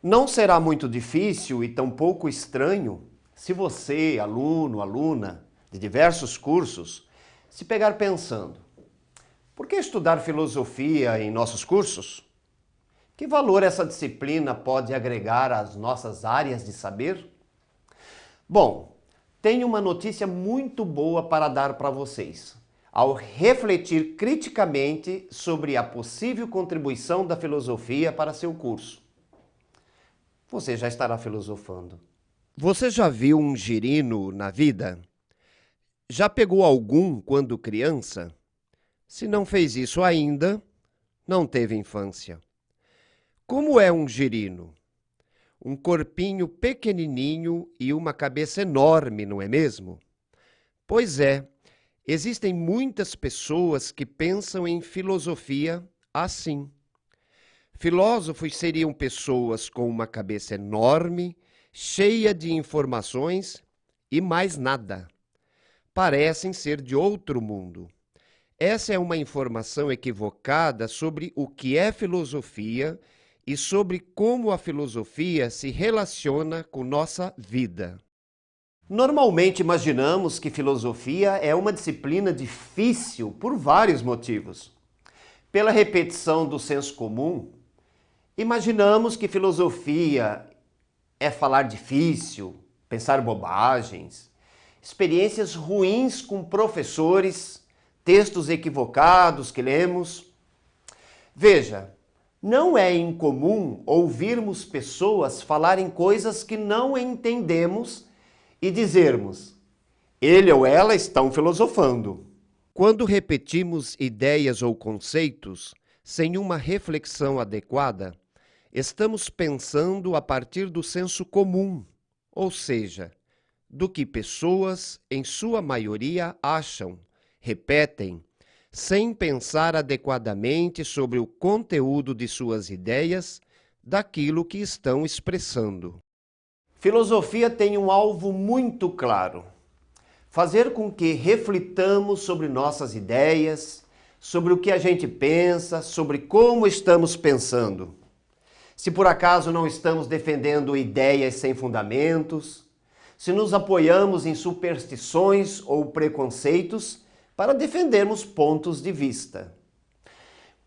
Não será muito difícil e tampouco estranho se você, aluno, aluna de diversos cursos, se pegar pensando: por que estudar filosofia em nossos cursos? Que valor essa disciplina pode agregar às nossas áreas de saber? Bom, tenho uma notícia muito boa para dar para vocês. Ao refletir criticamente sobre a possível contribuição da filosofia para seu curso, você já estará filosofando. Você já viu um girino na vida? Já pegou algum quando criança? Se não fez isso ainda, não teve infância. Como é um girino? Um corpinho pequenininho e uma cabeça enorme, não é mesmo? Pois é, existem muitas pessoas que pensam em filosofia assim. Filósofos seriam pessoas com uma cabeça enorme, cheia de informações e mais nada. Parecem ser de outro mundo. Essa é uma informação equivocada sobre o que é filosofia e sobre como a filosofia se relaciona com nossa vida. Normalmente imaginamos que filosofia é uma disciplina difícil por vários motivos. Pela repetição do senso comum, imaginamos que filosofia é falar difícil, pensar bobagens, experiências ruins com professores, textos equivocados que lemos. Veja, não é incomum ouvirmos pessoas falarem coisas que não entendemos e dizermos: ele ou ela estão filosofando. Quando repetimos ideias ou conceitos sem uma reflexão adequada, estamos pensando a partir do senso comum, ou seja, do que pessoas, em sua maioria, acham, repetem, sem pensar adequadamente sobre o conteúdo de suas ideias, daquilo que estão expressando. Filosofia tem um alvo muito claro: fazer com que reflitamos sobre nossas ideias, sobre o que a gente pensa, sobre como estamos pensando. Se por acaso não estamos defendendo ideias sem fundamentos, se nos apoiamos em superstições ou preconceitos para defendermos pontos de vista.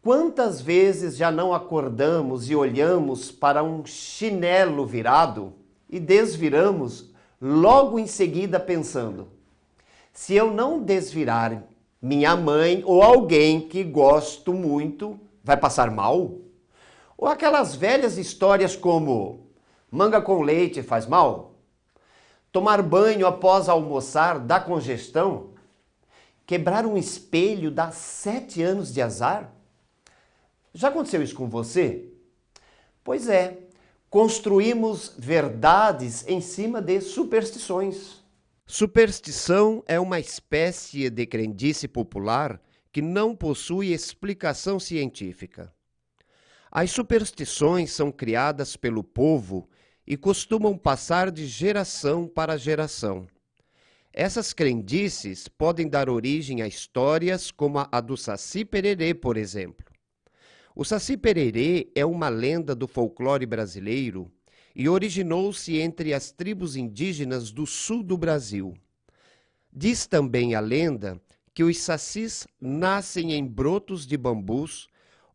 Quantas vezes já não acordamos e olhamos para um chinelo virado e desviramos logo em seguida pensando: se eu não desvirar, minha mãe ou alguém que gosto muito vai passar mal? Ou aquelas velhas histórias como: manga com leite faz mal? Tomar banho após almoçar dá congestão? Quebrar um espelho dá 7 anos de azar? Já aconteceu isso com você? Pois é, construímos verdades em cima de superstições. Superstição é uma espécie de crendice popular que não possui explicação científica. As superstições são criadas pelo povo e costumam passar de geração para geração. Essas crendices podem dar origem a histórias como a do Saci Pererê, por exemplo. O Saci Pererê é uma lenda do folclore brasileiro e originou-se entre as tribos indígenas do sul do Brasil. Diz também a lenda que os sacis nascem em brotos de bambus,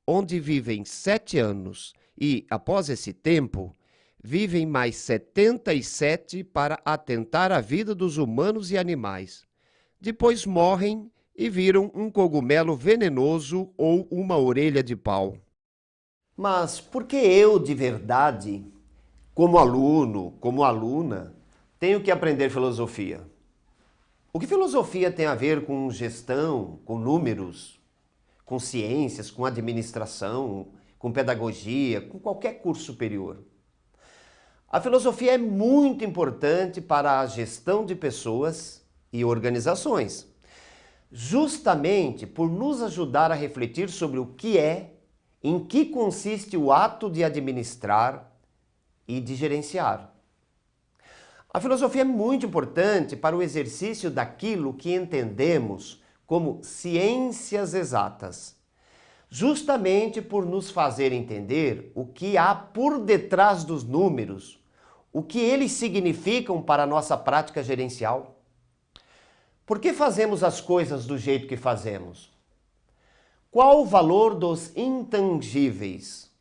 onde vivem 7 anos e, após esse tempo, vivem mais 77 para atentar à vida dos humanos e animais. Depois morrem e viram um cogumelo venenoso ou uma orelha de pau. Mas por que eu, de verdade, como aluno, como aluna, tenho que aprender filosofia? O que filosofia tem a ver com gestão, com números, com ciências, com administração, com pedagogia, com qualquer curso superior? A filosofia é muito importante para a gestão de pessoas e organizações, justamente por nos ajudar a refletir sobre o que é, em que consiste o ato de administrar e de gerenciar. A filosofia é muito importante para o exercício daquilo que entendemos como ciências exatas. justamente por nos fazer entender o que há por detrás dos números, o que eles significam para a nossa prática gerencial. Por que fazemos as coisas do jeito que fazemos? Qual o valor dos intangíveis?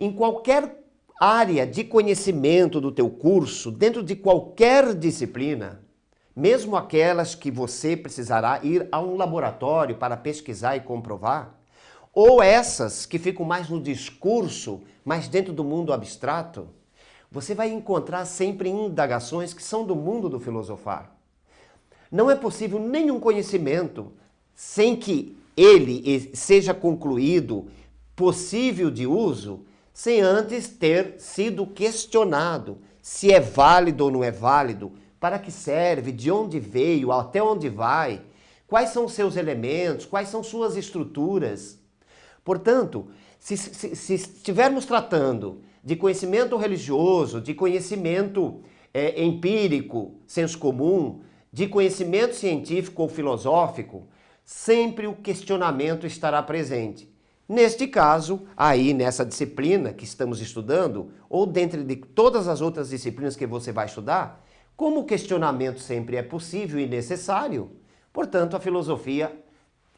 Em qualquer área de conhecimento do teu curso, dentro de qualquer disciplina, mesmo aquelas que você precisará ir a um laboratório para pesquisar e comprovar, ou essas que ficam mais no discurso, mais dentro do mundo abstrato, você vai encontrar sempre indagações que são do mundo do filosofar. Não é possível nenhum conhecimento sem que ele seja concluído, possível de uso, sem antes ter sido questionado se é válido ou não é válido, para que serve, de onde veio, até onde vai, quais são seus elementos, quais são suas estruturas. Portanto, se estivermos tratando de conhecimento religioso, de conhecimento empírico, senso comum, de conhecimento científico ou filosófico, sempre o questionamento estará presente. Neste caso, aí nessa disciplina que estamos estudando, ou dentro de todas as outras disciplinas que você vai estudar, como o questionamento sempre é possível e necessário, portanto a filosofia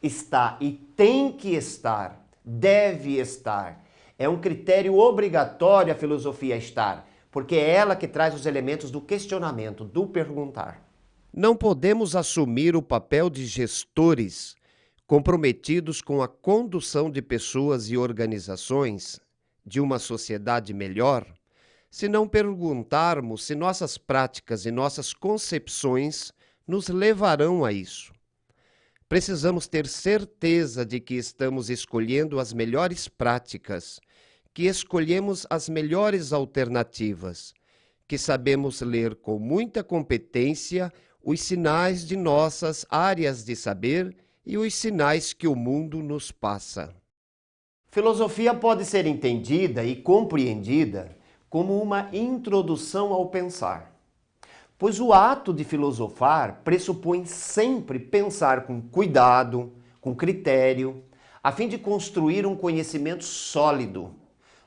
está e tem que estar, deve estar. É um critério obrigatório a filosofia estar, porque é ela que traz os elementos do questionamento, do perguntar. Não podemos assumir o papel de gestores comprometidos com a condução de pessoas e organizações de uma sociedade melhor, se não perguntarmos se nossas práticas e nossas concepções nos levarão a isso. Precisamos ter certeza de que estamos escolhendo as melhores práticas, que escolhemos as melhores alternativas, que sabemos ler com muita competência os sinais de nossas áreas de saber e os sinais que o mundo nos passa. Filosofia pode ser entendida e compreendida como uma introdução ao pensar, pois o ato de filosofar pressupõe sempre pensar com cuidado, com critério, a fim de construir um conhecimento sólido,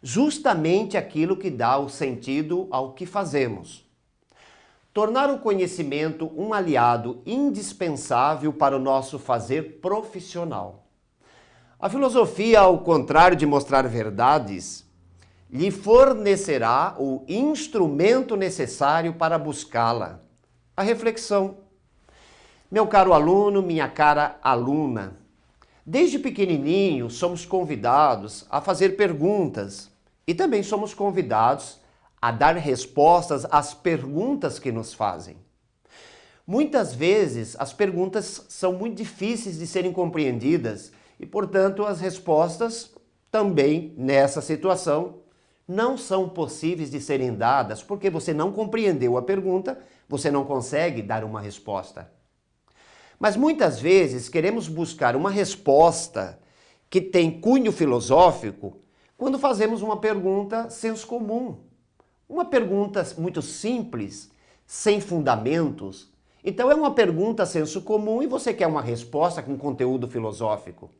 justamente aquilo que dá o sentido ao que fazemos. Tornar o conhecimento um aliado indispensável para o nosso fazer profissional. A filosofia, ao contrário de mostrar verdades, lhe fornecerá o instrumento necessário para buscá-la, a reflexão. Meu caro aluno, minha cara aluna, desde pequenininho somos convidados a fazer perguntas e também somos convidados a dar respostas às perguntas que nos fazem. Muitas vezes as perguntas são muito difíceis de serem compreendidas e, portanto, as respostas também, nessa situação, não são possíveis de serem dadas porque você não compreendeu a pergunta, você não consegue dar uma resposta. Mas muitas vezes queremos buscar uma resposta que tem cunho filosófico quando fazemos uma pergunta senso comum. Uma pergunta muito simples, sem fundamentos. Então é uma pergunta senso comum e você quer uma resposta com conteúdo filosófico.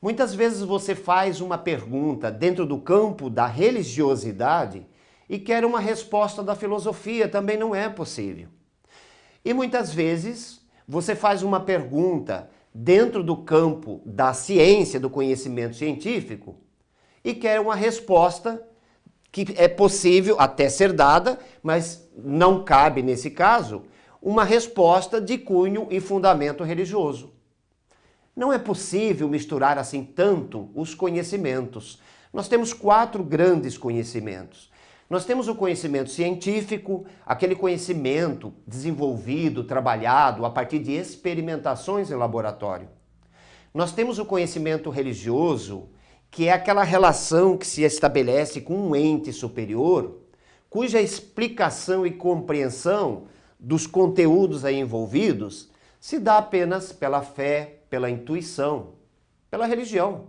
Muitas vezes você faz uma pergunta dentro do campo da religiosidade e quer uma resposta da filosofia, também não é possível. E muitas vezes você faz uma pergunta dentro do campo da ciência, do conhecimento científico e quer uma resposta que é possível até ser dada, mas não cabe nesse caso, uma resposta de cunho e fundamento religioso. Não é possível misturar assim tanto os conhecimentos. Nós temos 4 grandes conhecimentos. Nós temos o conhecimento científico, aquele conhecimento desenvolvido, trabalhado a partir de experimentações em laboratório. Nós temos o conhecimento religioso, que é aquela relação que se estabelece com um ente superior, cuja explicação e compreensão dos conteúdos aí envolvidos se dá apenas pela fé, pela intuição, pela religião.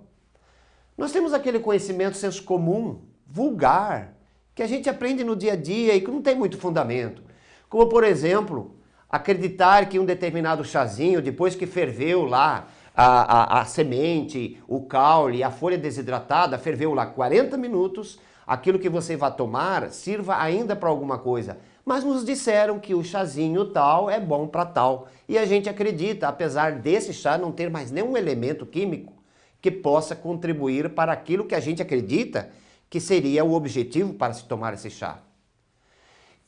Nós temos aquele conhecimento senso comum, vulgar, que a gente aprende no dia a dia e que não tem muito fundamento. Como, por exemplo, acreditar que um determinado chazinho, depois que ferveu lá a semente, o caule, a folha desidratada, ferveu lá 40 minutos, aquilo que você vai tomar sirva ainda para alguma coisa. Mas nos disseram que o chazinho tal é bom para tal. E a gente acredita, apesar desse chá não ter mais nenhum elemento químico que possa contribuir para aquilo que a gente acredita que seria o objetivo para se tomar esse chá.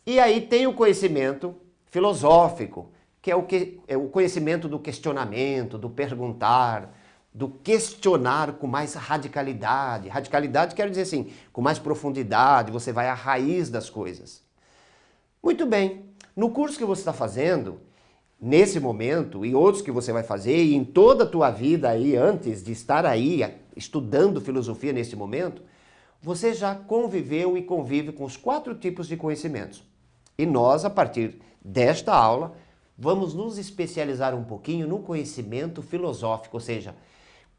E aí tem o conhecimento filosófico, que é o conhecimento do questionamento, do perguntar, do questionar com mais radicalidade. Radicalidade quer dizer assim, com mais profundidade, você vai à raiz das coisas. Muito bem, no curso que você está fazendo, nesse momento, e outros que você vai fazer, e em toda a tua vida aí, antes de estar aí estudando filosofia nesse momento, você já conviveu e convive com os 4 tipos de conhecimentos. E nós, a partir desta aula, vamos nos especializar um pouquinho no conhecimento filosófico, ou seja,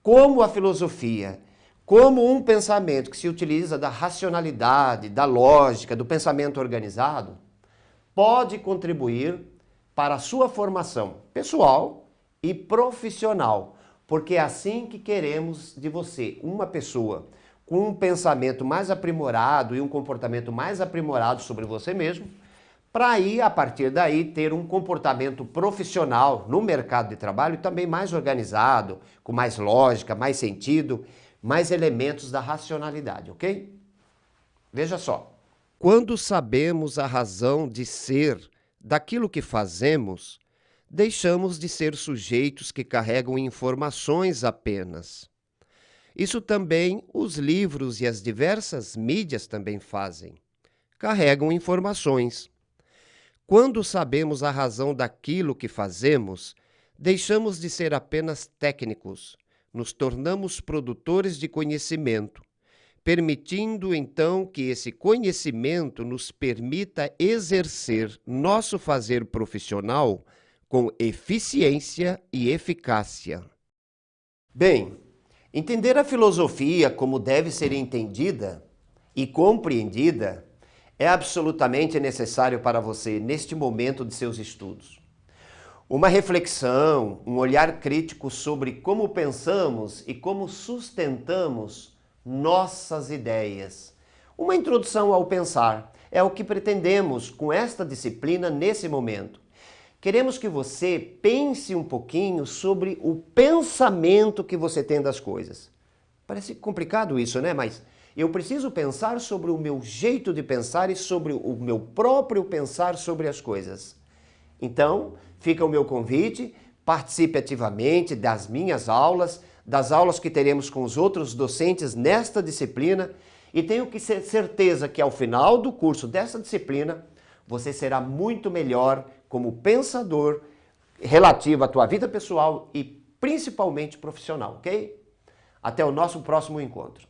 como a filosofia, como um pensamento que se utiliza da racionalidade, da lógica, do pensamento organizado, pode contribuir para a sua formação pessoal e profissional, porque é assim que queremos de você, uma pessoa com um pensamento mais aprimorado e um comportamento mais aprimorado sobre você mesmo, para aí, a partir daí, ter um comportamento profissional no mercado de trabalho também mais organizado, com mais lógica, mais sentido, mais elementos da racionalidade, ok? Veja só. Quando sabemos a razão de ser daquilo que fazemos, deixamos de ser sujeitos que carregam informações apenas. Isso também os livros e as diversas mídias também fazem. Carregam informações. Quando sabemos a razão daquilo que fazemos, deixamos de ser apenas técnicos, nos tornamos produtores de conhecimento, permitindo então que esse conhecimento nos permita exercer nosso fazer profissional com eficiência e eficácia. Bem, entender a filosofia como deve ser entendida e compreendida é absolutamente necessário para você neste momento de seus estudos. Uma reflexão, um olhar crítico sobre como pensamos e como sustentamos nossas ideias. Uma introdução ao pensar é o que pretendemos com esta disciplina nesse momento. Queremos que você pense um pouquinho sobre o pensamento que você tem das coisas. Parece complicado isso, né? Mas eu preciso pensar sobre o meu jeito de pensar e sobre o meu próprio pensar sobre as coisas. Então, fica o meu convite, participe ativamente das minhas aulas, das aulas que teremos com os outros docentes nesta disciplina, e tenho que ter certeza que ao final do curso dessa disciplina, você será muito melhor como pensador relativo à tua vida pessoal e principalmente profissional, ok? Até o nosso próximo encontro.